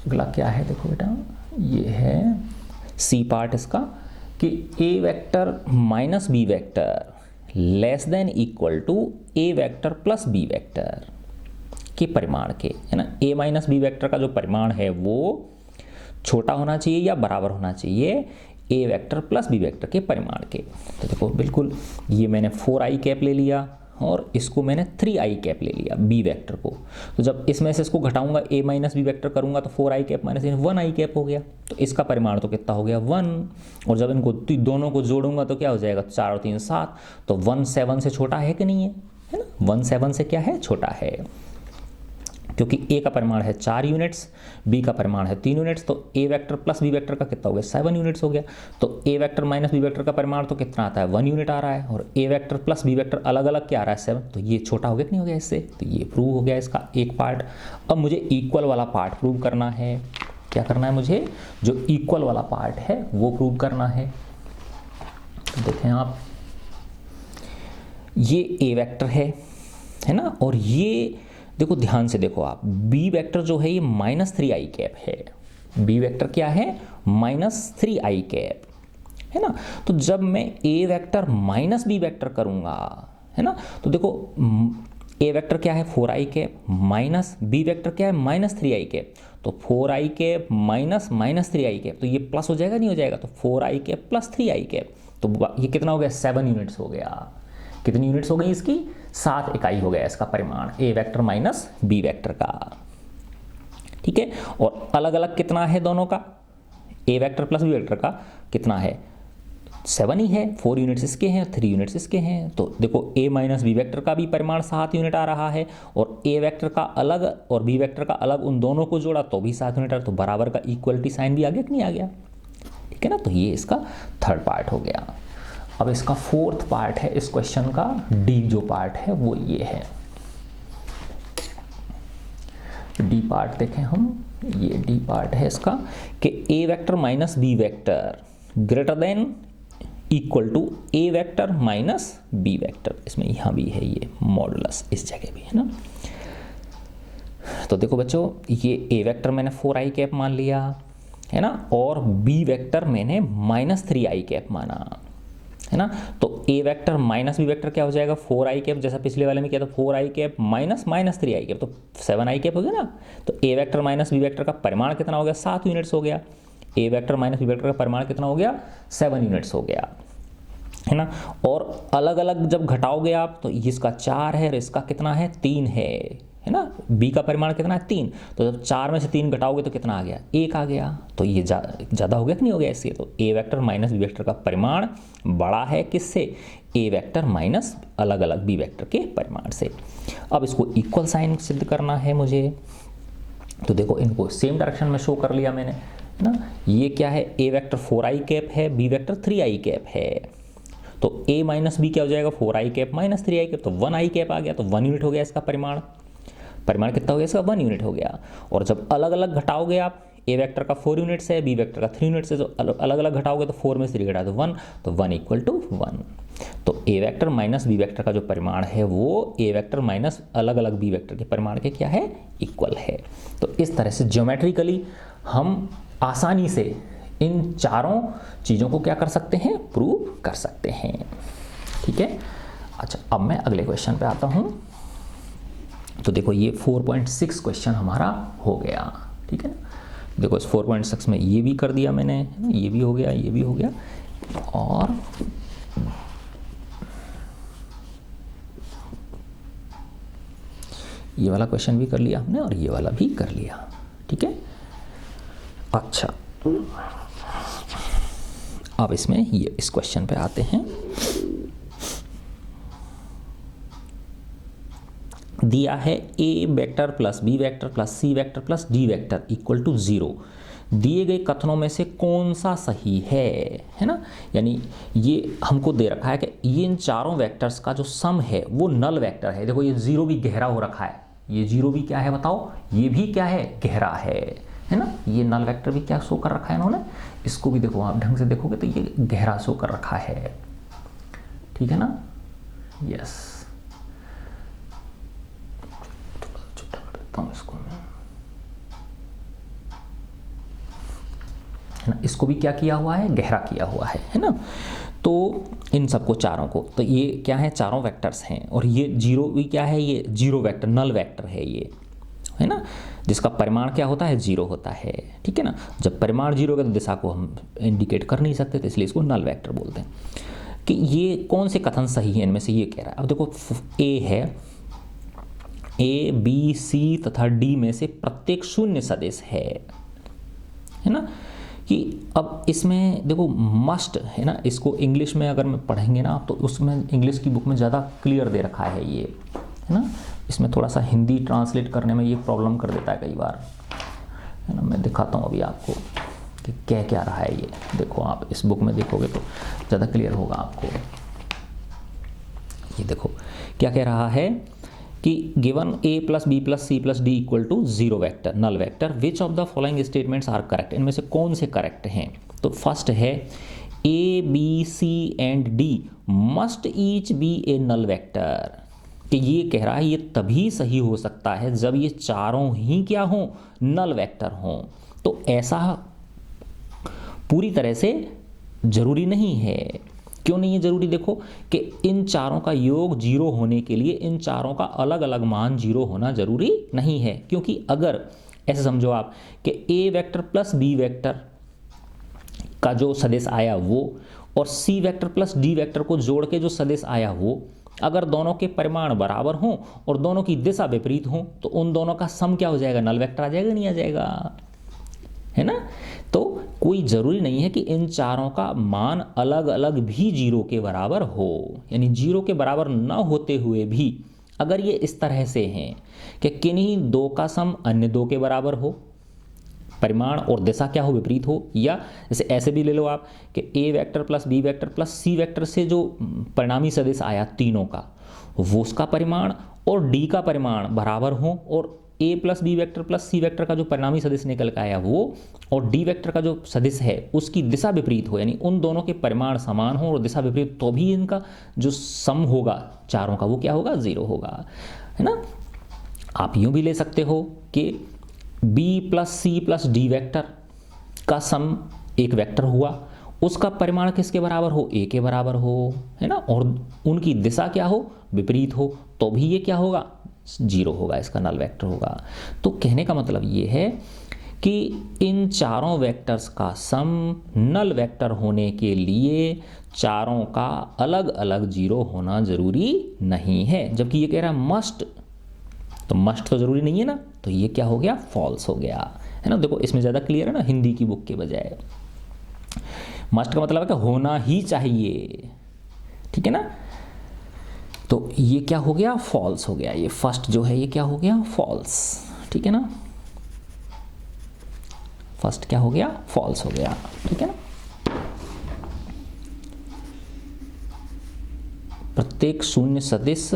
अगला क्या है देखो बेटा, ये है सी पार्ट इसका कि A vector minus B vector less than equal to A vector plus B vector के परिमाण के, है ना। ए माइनस बी वेक्टर का जो परिमाण है वो छोटा होना चाहिए या बराबर होना चाहिए ए वेक्टर प्लस बी वेक्टर के परिमाण के। तो देखो बिल्कुल ये मैंने 4i कैप ले लिया और इसको मैंने 3i कैप ले लिया बी वेक्टर को। तो जब इसमें से इसको घटाऊंगा ए माइनस बी वेक्टर करूंगा तो 4i cap minus 1i cap हो गया। तो इसका परिमाण तो कितना हो गया 1, और जब इनको दोनों को जोड़ूंगा तो क्या हो जाएगा 4 और 3 7। तो 1 7 से छोटा है कि नहीं है, है ना। 1 7 से क्या है, छोटा है, क्योंकि ए का परिमाण है 4 यूनिट्स, बी का परिमाण है 3 यूनिट्स। तो a vector plus B vector का कितना हो गया 7 यूनिट्स हो गया। तो a vector minus B vector का परिमाण तो कितना आता है 1 यूनिट आ रहा है, और ए वेक्टर प्लस बी वेक्टर अलग अलग क्या आ रहा है 7। तो ये छोटा हो गया कि नहीं हो गया इससे, तो ये प्रूव हो गया इसका एक पार्ट। अब मुझे इक्वल वाला पार्ट प्रूव करना है। क्या करना है मुझे, जो इक्वल वाला पार्ट है वो प्रूव करना है। तो देखें आप, ये ए वेक्टर है ना, और ये देखो ध्यान से देखो आप, बी वेक्टर जो है ये -3i कैप है। बी वेक्टर क्या है, -3i कैप, है ना। तो जब मैं ए वेक्टर माइनस बी वेक्टर करूंगा, है ना, तो देखो ए वेक्टर क्या है 4i cap minus B vector क्या है -3i कैप। तो 4i cap minus -3i cap, तो ये प्लस हो जाएगा नहीं हो जाएगा, तो 4i cap plus 3i cap. तो ये कितना हो गया 7 यूनिट्स हो गया। कितनी यूनिट्स हो गई इसकी, 7 इकाई हो गया इसका परिमाण ए वेक्टर माइनस बी वेक्टर का, ठीक है। और अलग अलग कितना है दोनों का, ए वेक्टर प्लस बी वेक्टर का कितना है 7 ही है। 4 यूनिट्स इसके हैं, 3 यूनिट्स इसके हैं। तो देखो ए माइनस बी वेक्टर का भी परिमाण 7 यूनिट आ रहा है, और ए वेक्टर का अलग और बी वेक्टर का अलग, उन दोनों को जोड़ा तो भी 7 यूनिट आ रहा। तो बराबर का इक्वलिटी साइन भी आ गया कि नहीं आ गया, ठीक है ना। तो ये इसका थर्ड पार्ट हो गया। अब इसका फोर्थ पार्ट है इस क्वेश्चन का, डी जो पार्ट है वो ये है। डी पार्ट देखें हम, ये डी पार्ट है इसका कि A vector minus B vector greater than equal to A vector minus B vector. इसमें यहां भी है ये मॉडुलस, इस जगह भी है ना। तो देखो बच्चों, ये ए वेक्टर मैंने 4i कैप मान लिया, है ना, और बी वेक्टर मैंने -3i कैप माना, है ना। तो a vector minus B vector क्या हो जाएगा 4i कैप, जैसा पिछले वाले में किया था 4i cap minus -3i cap, तो 7i कैप हो गया ना। तो a vector minus B vector का परिमाण कितना हो गया 7 यूनिट्स हो गया। ए वेक्टर माइनस बी वेक्टर का परिमाण कितना हो गया 7 यूनिट्स हो गया, है ना। और अलग अलग जब घटाओगे आप तो इसका 4 है और इसका कितना है 3 है ना। बी का परिमाण कितना है 3, तो जब 4 में से 3 घटाओगे तो कितना आ गया 1 आ गया। तो ये ज़्यादा हो गया कि नहीं हो गया इससे। तो a vector minus B vector का परिमाण बड़ा है किससे, ए वेक्टर माइनस अलग अलग बी वेक्टर के परिमाण से। अब इसको इक्वल साइन सिद्ध करना है मुझे। तो देखो इनको सेम डायरेक्शन में शो कर लिया मैंने, है ना। ये क्या है, ए वेक्टर 4i कैप है, बी वेक्टर 3i कैप है। तो ए माइनस बी क्या हो जाएगा 4i cap minus 3i cap, तो 1i कैप आ गया। तो 1 यूनिट हो गया इसका परिमाण कितना हो गया इसका 1 यूनिट हो गया। और जब अलग अलग घटाओगे आप, ए वेक्टर का 4 यूनिट्स है, बी वेक्टर का 3 यूनिट्स है, तो अलग अलग घटाओगे तो 4 में से 3 घटा दो 1, तो 1 इक्वल टू 1। तो a vector minus B vector का जो परिमाण है वो ए वेक्टर माइनस अलग अलग बी वेक्टर के परिमाण के क्या है, इक्वल है। तो इस तरह से ज्योमेट्रिकली हम आसानी से इन चारों चीज़ों को क्या कर सकते हैं, प्रूव कर सकते हैं, ठीक है। अच्छा, अब मैं अगले क्वेश्चन पे आता हूँ। तो देखो ये 4.6 क्वेश्चन हमारा हो गया, ठीक है ना। देखो इस 4.6 में ये भी कर दिया मैंने, ये भी हो गया, ये भी हो गया, और ये वाला क्वेश्चन भी कर लिया हमने, और ये वाला भी कर लिया, ठीक है। अच्छा, अब इसमें ये इस क्वेश्चन पे आते हैं। दिया है A vector plus B vector plus C vector plus D vector equal to 0। दिए गए कथनों में से कौन सा सही है ना। यानी ये हमको दे रखा है कि ये इन चारों वेक्टर्स का जो सम है वो नल वेक्टर है। देखो ये 0 भी गहरा हो रखा है, ये जीरो भी क्या है बताओ, ये भी क्या है, गहरा है ना। ये नल वेक्टर भी क्या शो कर रखा है इन्होंने, इसको भी देखो आप ढंग से देखोगे तो ये गहरा शो कर रखा है, ठीक है ना। यस, छोटा कर देता हूँ इसको, है ना। इसको भी क्या किया हुआ है, गहरा किया हुआ है ना। तो इन सबको चारों को, तो ये क्या है, चारों वेक्टर्स हैं। और ये जीरो भी क्या है, ये जीरो वेक्टर, नल वेक्टर है ये, है ना, जिसका परिमाण क्या होता है, जीरो होता है, ठीक है ना। जब परिमाण जीरो है तो दिशा को हम इंडिकेट कर नहीं सकते, तो इसलिए इसको नल वेक्टर बोलते हैं। कि ये कौन से कथन सही है इनमें से, ये कह रहा है। अब देखो ए है, ए बी सी तथा डी में से प्रत्येक शून्य सदिश है ना। कि अब इसमें देखो मस्ट है ना, इसको इंग्लिश में अगर मैं पढ़ेंगे ना तो उसमें इंग्लिश की बुक में ज़्यादा क्लियर दे रखा है ये, है ना। इसमें थोड़ा सा हिंदी ट्रांसलेट करने में ये प्रॉब्लम कर देता है कई बार, है ना। मैं दिखाता हूँ अभी आपको कि क्या क्या रहा है ये। देखो आप इस बुक में देखोगे तो ज़्यादा क्लियर होगा आपको। ये देखो क्या कह रहा है कि given a plus B plus C plus d equal to zero vector, null vector, which of the following statements are correct. इनमें से कौन से करेक्ट हैं। तो फर्स्ट है a b c and d must each be a null vector. कि ये कह रहा है ये तभी सही हो सकता है जब ये चारों ही क्या हों, नल वेक्टर हों। तो ऐसा पूरी तरह से जरूरी नहीं है। क्यों नहीं है जरूरी, देखो कि इन चारों का योग जीरो होने के लिए इन चारों का अलग अलग मान जीरो होना जरूरी नहीं है। क्योंकि अगर ऐसे समझो आप कि A vector plus B vector का जो सदिश आया वो और सी वेक्टर प्लस डी वेक्टर को जोड़ के जो सदिश आया वो, अगर दोनों के परिमाण बराबर हों और दोनों की दिशा विपरीत हों तो उन दोनों का सम क्या हो जाएगा, नल वेक्टर आ जाएगा, नहीं आ जाएगा, है ना। तो कोई ज़रूरी नहीं है कि इन चारों का मान अलग अलग भी जीरो के बराबर हो। यानी जीरो के बराबर न होते हुए भी अगर ये इस तरह से हैं कि किन्हीं दो का सम अन्य दो के बराबर हो, परिमाण और दिशा क्या हो, विपरीत हो, या जैसे ऐसे भी ले लो आप कि A vector plus B vector plus C vector से जो परिणामी सदिश आया तीनों का, वो उसका परिमाण और डी का परिमाण बराबर हो, और ए plus B vector plus C vector का जो परिणामी सदिश निकल के आया वो और डी वेक्टर का जो सदिश है उसकी दिशा विपरीत हो, यानी उन दोनों के परिमाण समान हो और दिशा विपरीत, तो भी इनका जो सम होगा चारों का वो क्या होगा, जीरो होगा, है ना। आप यूं भी ले सकते हो कि बी प्लस सी प्लस डी वेक्टर का सम एक वेक्टर हुआ, उसका परिमाण किसके बराबर हो, ए के बराबर हो, है ना, और उनकी दिशा क्या हो, विपरीत हो, तो भी ये क्या होगा, जीरो होगा, इसका नल वेक्टर होगा। तो कहने का मतलब ये है कि इन चारों वेक्टर्स का सम नल वेक्टर होने के लिए चारों का अलग अलग जीरो होना जरूरी नहीं है। जबकि ये कह रहा है मस्ट, तो मस्ट तो जरूरी नहीं है ना, तो ये क्या हो गया, फॉल्स हो गया, है ना। देखो इसमें ज़्यादा क्लियर है ना हिंदी की बुक के बजाय। मस्ट का मतलब है कि होना ही चाहिए, ठीक है ना। तो ये क्या हो गया, फॉल्स हो गया। ये फर्स्ट जो है ये क्या हो गया, फॉल्स, ठीक है ना। फर्स्ट क्या हो गया, फॉल्स हो गया, ठीक है ना। प्रत्येक शून्य सदिश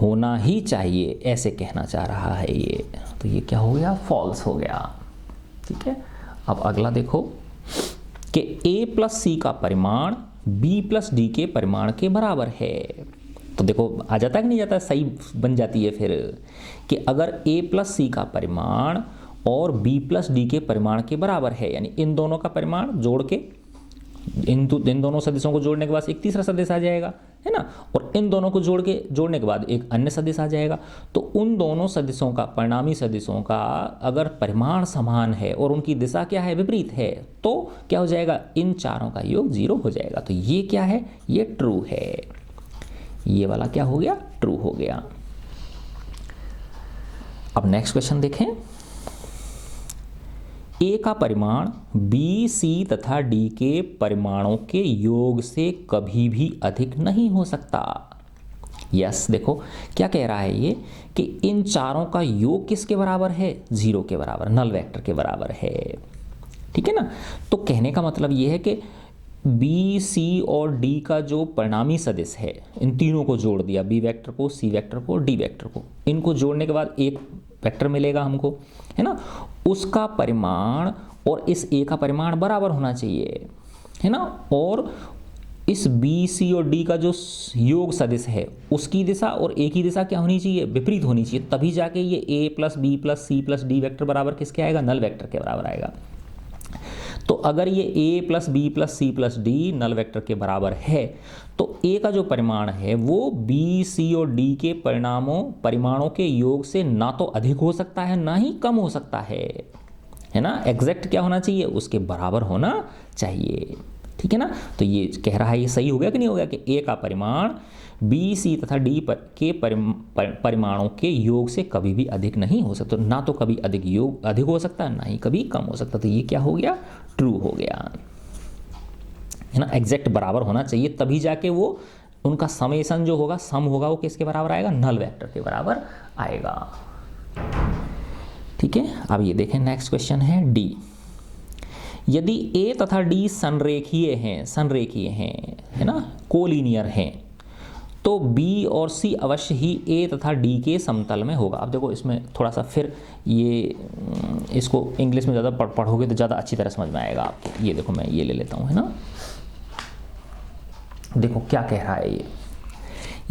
होना ही चाहिए ऐसे कहना चाह रहा है ये, तो ये क्या हो गया, फॉल्स हो गया, ठीक है। अब अगला देखो कि ए प्लस सी का परिमाण बी प्लस डी के परिमाण के बराबर है। तो देखो आ जाता है कि नहीं जाता, सही बन जाती है फिर कि अगर a प्लस सी का परिमाण और b प्लस डी के परिमाण के बराबर है, यानी इन दोनों का परिमाण जोड़ के इन दोनों सदिशों को जोड़ने के बाद एक तीसरा सदिश आ जाएगा, है ना, और इन दोनों को जोड़ने के बाद एक अन्य सदिश आ जाएगा। तो उन दोनों सदिशों का, परिणामी सदिशों का अगर परिमाण समान है और उनकी दिशा क्या है, विपरीत है, तो क्या हो जाएगा, इन चारों का योग जीरो हो जाएगा। तो ये क्या है, ये ट्रू है, ये वाला क्या हो गया, ट्रू हो गया। अब नेक्स्ट क्वेश्चन देखें। ए का परिमाण बी सी तथा डी के परिमाणों के योग से कभी भी अधिक नहीं हो सकता। यस, देखो क्या कह रहा है ये कि इन चारों का योग किसके बराबर है, जीरो के बराबर, नल वेक्टर के बराबर है, ठीक है ना। तो कहने का मतलब ये है कि बी, सी और डी का जो परिणामी सदिश है, इन तीनों को जोड़ दिया, बी वेक्टर को, सी वेक्टर को, डी वेक्टर को, इनको जोड़ने के बाद एक वेक्टर मिलेगा हमको, है ना। उसका परिमाण और इस ए का परिमाण बराबर होना चाहिए, है ना। और इस बी, सी और डी का जो योग सदिश है उसकी दिशा और ए की दिशा क्या होनी चाहिए, विपरीत होनी चाहिए, तभी जाके ये A plus B plus C plus D vector बराबर किसके आएगा, नल वेक्टर के बराबर आएगा। तो अगर ये a plus B plus C plus d null vector के बराबर है तो a का जो परिमाण है वो b, c और d के परिमाणों के योग से ना तो अधिक हो सकता है ना ही कम हो सकता है ना। एग्जैक्ट क्या होना चाहिए, उसके बराबर होना चाहिए, ठीक है ना। तो ये कह रहा है, ये सही हो गया कि नहीं हो गया, कि a का परिमाण b, c तथा d के परिमाणों के योग से कभी भी अधिक नहीं हो सकता, ना तो कभी अधिक हो सकता है ना ही कभी कम हो सकता। तो ये क्या हो गया, ट्रू हो गया, है ना। एग्जैक्ट बराबर होना चाहिए, तभी जाके वो उनका समेशन जो होगा, सम होगा, वो किसके बराबर आएगा, नल वेक्टर के बराबर आएगा, ठीक है। अब ये देखें, नेक्स्ट क्वेश्चन है डी। यदि ए तथा डी संरेखीय हैं, है ना, कोलिनियर हैं, तो बी और सी अवश्य ही ए तथा डी के समतल में होगा। अब देखो इसमें थोड़ा सा फिर ये इसको इंग्लिश में ज़्यादा पढ़ोगे तो ज़्यादा अच्छी तरह समझ में आएगा आपको। ये देखो, मैं ये ले लेता हूँ, है ना। देखो क्या कह रहा है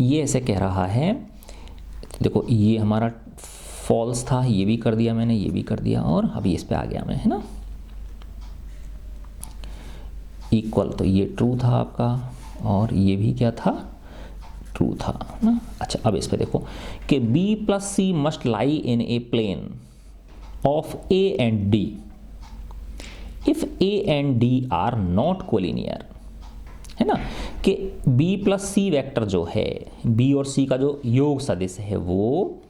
ये ऐसे कह रहा है, देखो ये हमारा फॉल्स था, ये भी कर दिया मैंने, ये भी कर दिया, और अभी इस पे आ गया मैं, है ना। इक्वल, तो ये ट्रू था आपका, और ये भी क्या था, ट्रू था ना। अच्छा, अब इस पे देखो कि b plus c must lie in a plane of A and D if a and d are not collinear, है ना। कि b प्लस सी वेक्टर जो है, b और c का जो योग सदिश है वो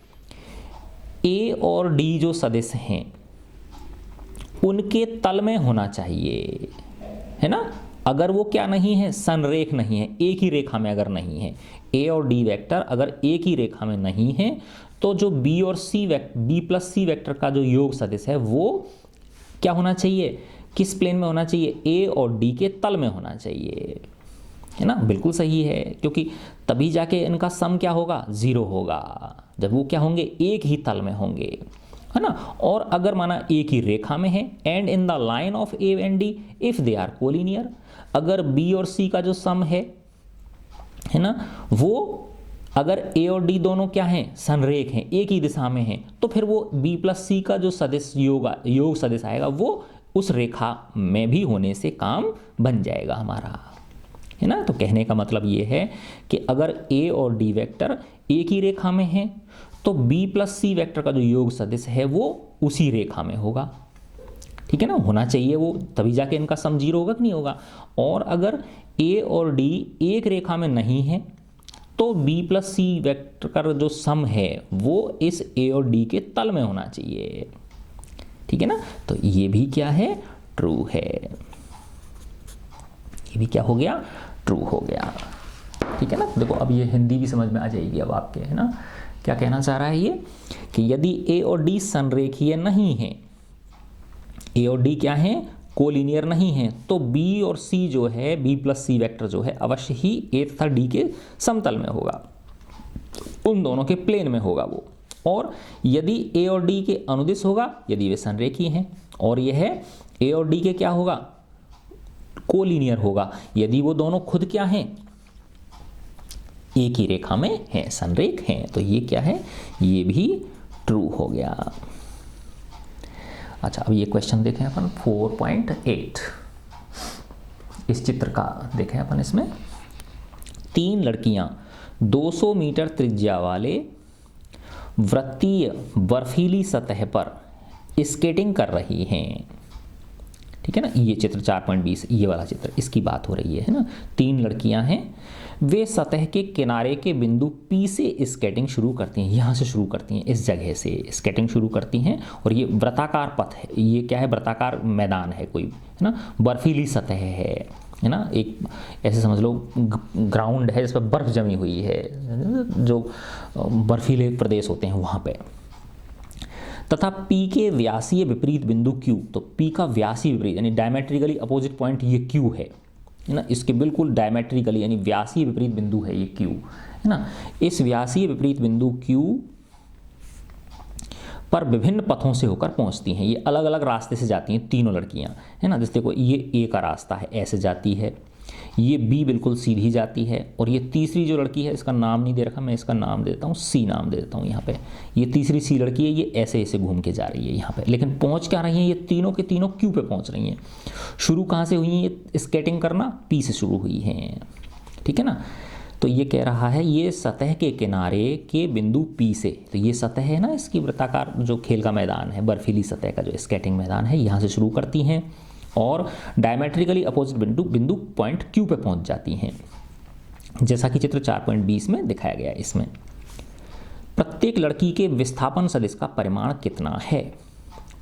a और d जो सदिश हैं उनके तल में होना चाहिए, है ना। अगर वो क्या नहीं है, संरेख नहीं है, एक ही रेखा में अगर नहीं है, ए और डी वेक्टर अगर एक ही रेखा में नहीं है, तो जो बी और C B plus C vector का जो योग सदिश है वो क्या होना चाहिए, किस प्लेन में होना चाहिए, ए और डी के तल में होना चाहिए, है ना। बिल्कुल सही है, क्योंकि तभी जाके इनका सम क्या होगा, जीरो होगा, जब वो क्या होंगे, एक ही तल में होंगे, है ना। और अगर माना एक ही रेखा में है, and in the line of A and D if they are collinear, अगर बी और सी का जो सम है ना, वो अगर ए और डी दोनों क्या हैं, संरेख हैं, एक ही दिशा में हैं, तो फिर वो बी प्लस सी का जो सदिश योग सदिश आएगा वो उस रेखा में भी होने से काम बन जाएगा हमारा, है ना। तो कहने का मतलब ये है कि अगर ए और डी वेक्टर एक ही रेखा में हैं तो बी प्लस सी वेक्टर का जो योग सदिश है वो उसी रेखा में होगा, ठीक है ना, होना चाहिए वो, तभी जाके इनका सम जीरो होगा कि नहीं होगा। और अगर ए और डी एक रेखा में नहीं है तो बी प्लस सी वेक्टर का जो सम है वो इस ए और डी के तल में होना चाहिए, ठीक है ना। तो ये भी क्या है, ट्रू है, ये भी क्या हो गया, ट्रू हो गया, ठीक है ना। देखो अब ये हिंदी भी समझ में आ जाएगी अब आपके, है ना। क्या कहना चाह रहा है ये, कि यदि ए और डी संरेखीय नहीं है, ए और डी क्या है, कोलिनियर नहीं है, तो बी और सी जो है, बी प्लस सी वेक्टर जो है अवश्य ही ए तथा डी के समतल में होगा, उन दोनों के प्लेन में होगा वो। और यदि ए और डी के अनुदिश होगा, यदि वे संरेखीय हैं, और यह है ए और डी के क्या होगा, कोलिनियर होगा, यदि वो दोनों खुद क्या हैं, एक ही रेखा में हैं, संरेख हैं। तो ये क्या है, ये भी ट्रू हो गया। अच्छा, अब ये क्वेश्चन देखें अपन 4.8, इस चित्र का देखें अपन। इसमें 3 लड़कियां 200 मीटर त्रिज्या वाले वृत्तीय बर्फीली सतह पर स्केटिंग कर रही हैं, ठीक है ना। ये चित्र 4.20, ये वाला चित्र, इसकी बात हो रही है ना। 3 लड़कियां हैं, वे सतह के किनारे के बिंदु P से स्केटिंग शुरू करती हैं, यहाँ से शुरू करती हैं, इस जगह से स्केटिंग शुरू करती हैं। और ये वृत्ताकार पथ है, ये क्या है, वृत्ताकार मैदान है कोई, है ना, बर्फीली सतह है ना, एक ऐसे समझ लो ग्राउंड है जिस पर बर्फ जमी हुई है, जो बर्फीले प्रदेश होते हैं वहाँ पे। तथा P के व्यासीय विपरीत बिंदु Q, तो P का व्यासीय विपरीत यानी डायमेट्रिकली अपोजिट पॉइंट ये Q है है ना, इसके बिल्कुल डायमेट्रिकली यानी व्यासीय विपरीत बिंदु है ये Q, है ना। इस व्यासीय विपरीत बिंदु Q पर विभिन्न पथों से होकर पहुंचती हैं। ये अलग अलग रास्ते से जाती हैं तीनों लड़कियां, है ना। जैसे देखो ये A का रास्ता है, ऐसे जाती है, ये B बिल्कुल सीधी जाती है, और ये तीसरी जो लड़की है, इसका नाम नहीं दे रखा, मैं इसका नाम दे देता हूँ, C नाम दे देता हूँ यहाँ पे। ये तीसरी C लड़की है, ये ऐसे ऐसे घूम के जा रही है यहाँ पे, लेकिन पहुँच क्या रही हैं, ये तीनों के तीनों Q पे पहुँच रही हैं। शुरू कहाँ से हुई हैं ये स्केटिंग करना, P से शुरू हुई हैं, ठीक है ना। तो ये कह रहा है ये सतह के किनारे के बिंदु P से, तो ये सतह है ना इसकी वृत्ताकार जो खेल का मैदान है, बर्फीली सतह का जो स्केटिंग मैदान है, यहाँ से शुरू करती हैं और डायमेट्रिकली अपोजिट बिंदु पॉइंट Q पे पहुंच जाती हैं, जैसा कि चित्र 4.20 में दिखाया गया है। इसमें प्रत्येक लड़की के विस्थापन सदिश का परिमाण कितना है।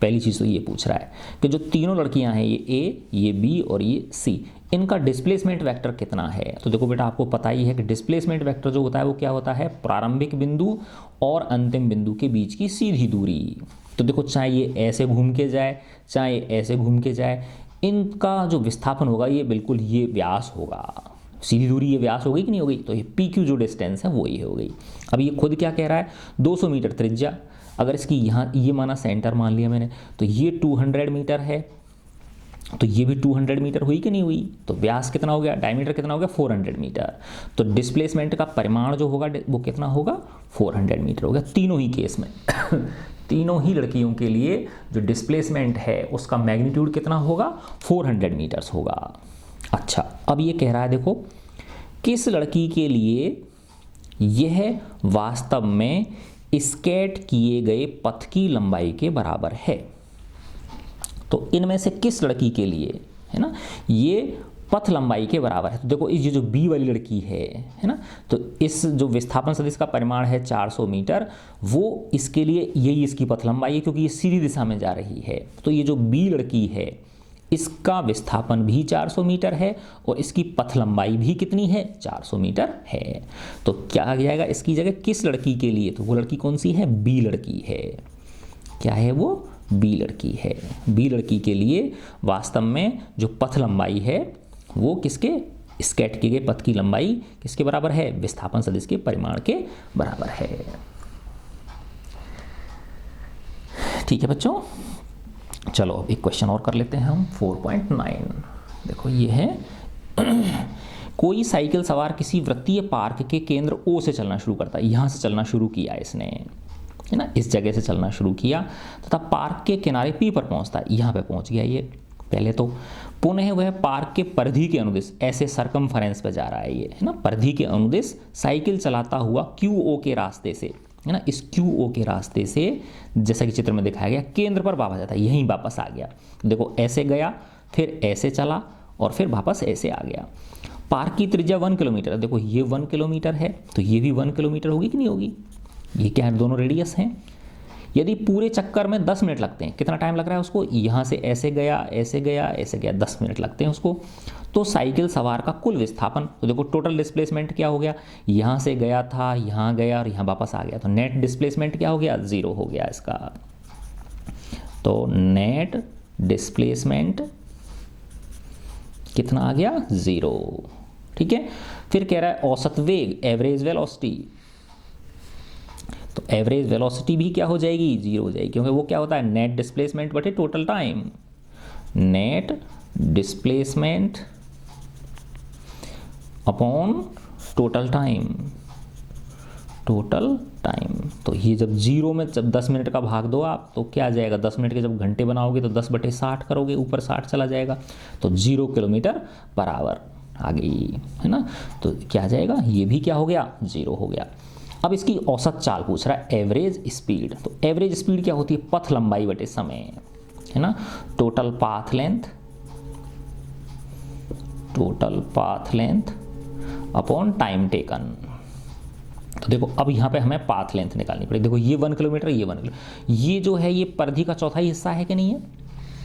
पहली चीज़ तो ये पूछ रहा है कि जो तीनों लड़कियां हैं, ये A, ये B और ये C, इनका डिस्प्लेसमेंट वेक्टर कितना है। तो देखो बेटा, आपको पता ही है कि डिस्प्लेसमेंट वेक्टर जो होता है वो क्या होता है, प्रारंभिक बिंदु और अंतिम बिंदु के बीच की सीधी दूरी। तो देखो, चाहे ये ऐसे घूम के जाए, चाहे ऐसे घूम के जाए, इनका जो विस्थापन होगा ये बिल्कुल ये व्यास होगा, सीधी दूरी ये व्यास हो गई कि नहीं हो गई। तो ये PQ जो डिस्टेंस है वो ये हो गई। अब ये खुद क्या कह रहा है, 200 मीटर त्रिज्या, अगर इसकी यहाँ ये माना सेंटर मान लिया मैंने, तो ये 200 मीटर है, तो ये भी 200 मीटर हुई कि नहीं हुई। तो व्यास कितना हो गया, डायमीटर कितना हो गया, 400 मीटर। तो डिस्प्लेसमेंट का परिमाण जो होगा वो कितना होगा, 400 मीटर हो गया तीनों ही केस में। तीनों ही लड़कियों के लिए जो डिस्प्लेसमेंट है उसका मैग्नीट्यूड कितना होगा, 400 मीटर्स होगा। अच्छा, अब ये कह रहा है देखो, किस लड़की के लिए यह वास्तव में स्केट किए गए पथ की लंबाई के बराबर है। तो इनमें से किस लड़की के लिए, है ना, ये पथ लंबाई के बराबर है। तो देखो, ये जो B वाली लड़की है ना, तो इस जो विस्थापन सदिश का परिमाण है 400 मीटर, वो इसके लिए यही इसकी पथ लंबाई है, क्योंकि ये सीधी दिशा में जा रही है। तो ये जो B लड़की है, इसका विस्थापन भी 400 मीटर है और इसकी पथ लंबाई भी कितनी है, 400 मीटर है। तो क्या आ जाएगा इसकी जगह, किस लड़की के लिए, तो वो लड़की कौन सी है, B लड़की है। क्या है वो, B लड़की है। B लड़की के लिए वास्तव में जो पथ लंबाई है वो किसके, स्केट किए गए पथ की लंबाई किसके बराबर है, विस्थापन सदिश के परिमाण के बराबर है। ठीक है बच्चों, चलो एक क्वेश्चन और कर लेते हैं हम, 4.9। देखो ये है, कोई साइकिल सवार किसी वृत्तीय पार्क के केंद्र O से चलना शुरू करता है। यहाँ से चलना शुरू किया इसने, है ना, इस जगह से चलना शुरू किया तथा पार्क के किनारे P पर पहुँचता है। यहाँ पे पहुँच गया ये पहले तो। पुनः वह पार्क के परिधि के अनुदिश ऐसे सरकमफेरेंस पे जा रहा है ये, है ना, परिधि के अनुदिश साइकिल चलाता हुआ QO के रास्ते से, है ना, इस QO के रास्ते से जैसा कि चित्र में दिखाया गया केंद्र पर वापस जाता है, यहीं वापस आ गया। देखो ऐसे गया, फिर ऐसे चला और फिर वापस ऐसे आ गया। पार्क की त्रिज्या 1 किलोमीटर है। देखो ये 1 किलोमीटर है, तो ये भी 1 किलोमीटर होगी कि नहीं होगी। ये क्या है, दोनों रेडियस हैं। यदि पूरे चक्कर में 10 मिनट लगते हैं, कितना टाइम लग रहा है उसको, यहाँ से ऐसे गया, ऐसे गया, ऐसे गया, 10 मिनट लगते हैं उसको। तो साइकिल सवार का कुल विस्थापन, तो देखो टोटल डिस्प्लेसमेंट क्या हो गया, यहाँ से गया था, यहाँ गया और यहाँ वापस आ गया, तो नेट डिस्प्लेसमेंट क्या हो गया, 0 हो गया इसका। तो नेट डिस्प्लेसमेंट कितना आ गया, 0। ठीक है, फिर कह रहा है औसत वेग, एवरेज वेलोसिटी। तो एवरेज वेलोसिटी भी क्या हो जाएगी, 0 हो जाएगी, क्योंकि वो क्या होता है, नेट डिस्प्लेसमेंट बटे total time. Net displacement upon total time, total time. तो ये जब 0 में जब 10 मिनट का भाग दो आप, तो क्या आ जाएगा, 10 मिनट के जब घंटे बनाओगे तो 10/60 करोगे, ऊपर 60 चला जाएगा, तो 0 किलोमीटर पर आवर आ गई, है ना। तो क्या आ जाएगा, ये भी क्या हो गया, 0 हो गया। अब इसकी औसत चाल पूछ रहा है, एवरेज स्पीड। तो एवरेज स्पीड क्या होती है, पथ लंबाई बटे समय, है ना, total path length, total path length upon time taken. तो देखो अब यहाँ पे हमें पाथ लेंथ निकालनी पड़ेगी। देखो ये 1 किलोमीटर, ये 1 किलोमीटर, ये जो है ये परिधि का चौथाई हिस्सा है कि नहीं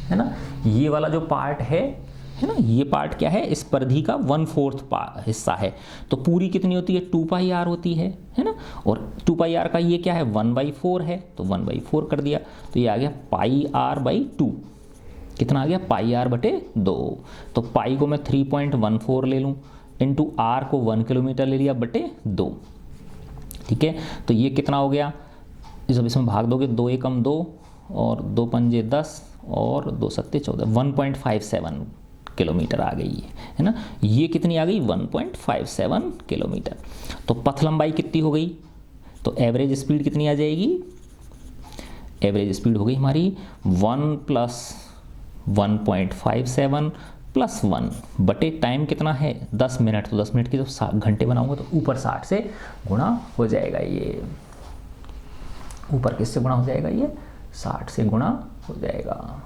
है ना। ये वाला जो पार्ट है ना, ये पार्ट क्या है, इस परिधि का 1/4 हिस्सा है। तो पूरी कितनी होती है, 2πr होती है ना। और 2πr का ये क्या है, 1/4 है, तो 1/4 कर दिया, तो ये आ गया πr/2, कितना आ गया, पाई आर बटे 2। तो पाई को मैं 3.14 ले लूँ, इंटू आर को 1 किलोमीटर ले लिया बटे 2। ठीक है, तो ये कितना हो गया, जब इसमें भाग दोगे 2 एकम 2 और 2 पंजे 10 और 2 सत्ते 14, 1.57 किलोमीटर आ गई है ना। ये कितनी आ गई, 1.57 किलोमीटर। तो पथ लंबाई कितनी हो गई, तो एवरेज स्पीड कितनी आ जाएगी, एवरेज स्पीड हो गई हमारी 1 + 1.57 + 1 बटे टाइम कितना है 10 मिनट। तो 10 मिनट की जब घंटे बनाऊंगा तो ऊपर 60 से गुणा हो जाएगा, ये ऊपर किससे गुणा हो जाएगा, ये 60 से गुणा हो जाएगा।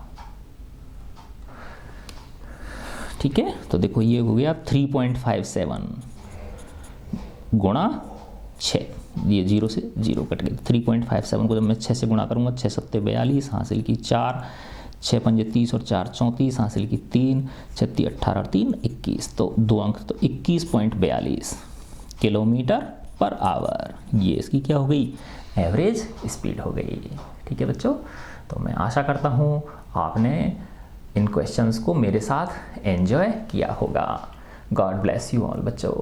ठीक है, तो देखो ये हो गया 3.57 गुणा 6, ये 0 से 0 कट गया। 3.57 को जब मैं 6 से गुणा करूंगा, 6 सत्ते 42, हासिल की 4, 6 पंजे 30 और 4 34, हासिल की 3, 36 18 और 3 21, तो 2 अंक, तो 21.42 किलोमीटर पर आवर, ये इसकी क्या हो गई, एवरेज स्पीड हो गई। ठीक है बच्चों, तो मैं आशा करता हूँ आपने इन क्वेश्चंस को मेरे साथ एंजॉय किया होगा। गॉड ब्लेस यू ऑल बच्चों।